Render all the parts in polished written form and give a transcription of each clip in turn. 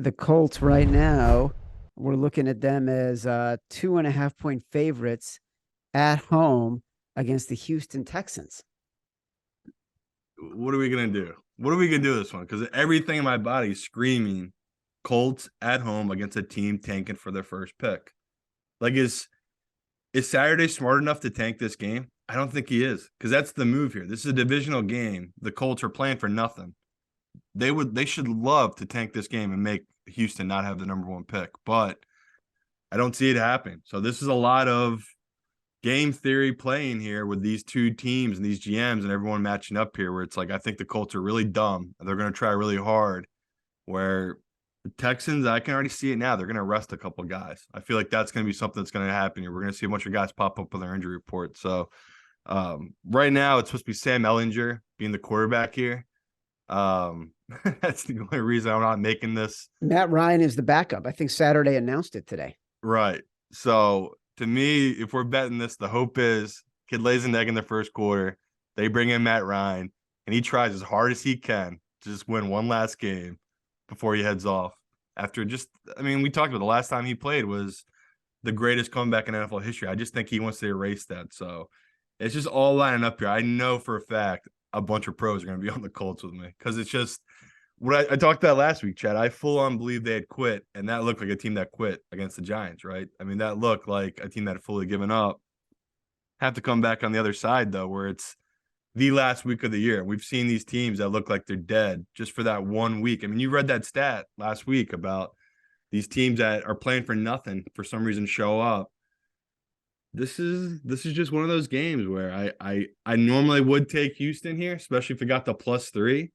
the Colts right now, we're looking at them as 2.5 point favorites at home against the Houston Texans. What are we going to do? What are we going to do this one? Because everything in my body is screaming Colts at home against a team tanking for their first pick. Like, is Saturday smart enough to tank this game? I don't think he is, because that's the move here. This is a divisional game. The Colts are playing for nothing. They should love to tank this game and make Houston not have the number one pick, but I don't see it happening. So this is a lot of game theory playing here with these two teams and these GMs and everyone matching up here, where it's like, I think the Colts are really dumb. They're going to try really hard, where the Texans, I can already see it now. They're going to rest a couple guys. I feel like that's going to be something that's going to happen here. We're going to see a bunch of guys pop up on their injury report. So right now it's supposed to be Sam Ehlinger being the quarterback here. That's the only reason I'm not making this. Matt Ryan is the backup. I think Saturday announced it today. Right. So to me, if we're betting this, the hope is kid lays an egg in the first quarter. They bring in Matt Ryan, and he tries as hard as he can to just win one last game before he heads off. After we talked about the last time he played was the greatest comeback in NFL history. I just think he wants to erase that. So it's just all lining up here. I know for a fact a bunch of pros are going to be on the Colts with me, because it's just what I talked about last week, Chad. I full on believe they had quit, and that looked like a team that quit against the Giants, right? I mean, that looked like a team that had fully given up. Have to come back on the other side, though, where it's the last week of the year. We've seen these teams that look like they're dead just for that 1 week. I mean, you read that stat last week about these teams that are playing for nothing for some reason show up. This is just one of those games where I normally would take Houston here, especially if it got the +3.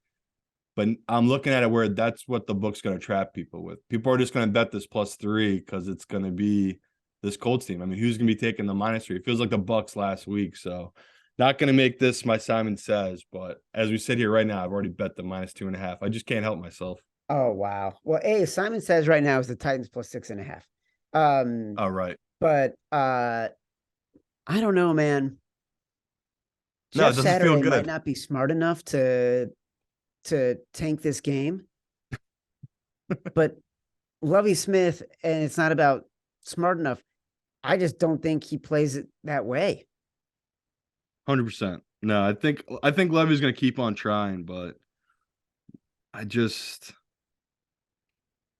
But I'm looking at it where that's what the book's going to trap people with. People are just going to bet this +3 because it's going to be this Colts team. I mean, who's going to be taking the -3? It feels like the Bucs last week. So not going to make this my Simon Says. But as we sit here right now, I've already bet the -2.5. I just can't help myself. Oh, wow. Well, Simon Says right now is the Titans +6.5. Oh, right. But I don't know, man. No, it Jeff doesn't Saturday feel good. might not be smart enough to tank this game. But Lovie Smith, and it's not about smart enough. I just don't think he plays it that way. 100%. No, I think Lovey's going to keep on trying, but is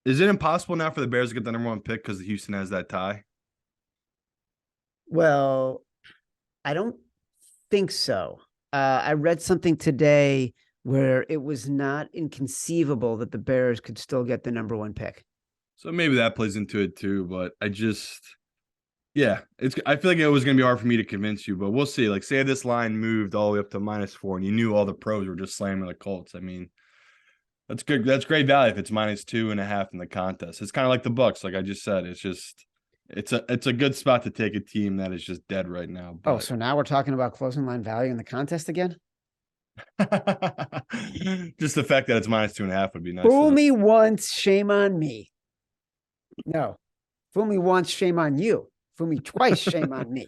it impossible now for the Bears to get the number one pick because Houston has that tie? Well, I don't think so. I read something today where it was not inconceivable that the Bears could still get the number one pick. So maybe that plays into it too, but I feel like it was going to be hard for me to convince you, but we'll see. Like, say this line moved all the way up to -4 and you knew all the pros were just slamming the Colts. I mean, that's good. That's great value if it's -2.5 in the contest. It's kind of like the Bucs. Like I just said, it's a good spot to take a team that is just dead right now. But... Oh, so now we're talking about closing line value in the contest again? Just the fact that it's -2.5 would be nice. Fool me once, shame on me. No. Fool me once, shame on you. Fool me twice, shame on me.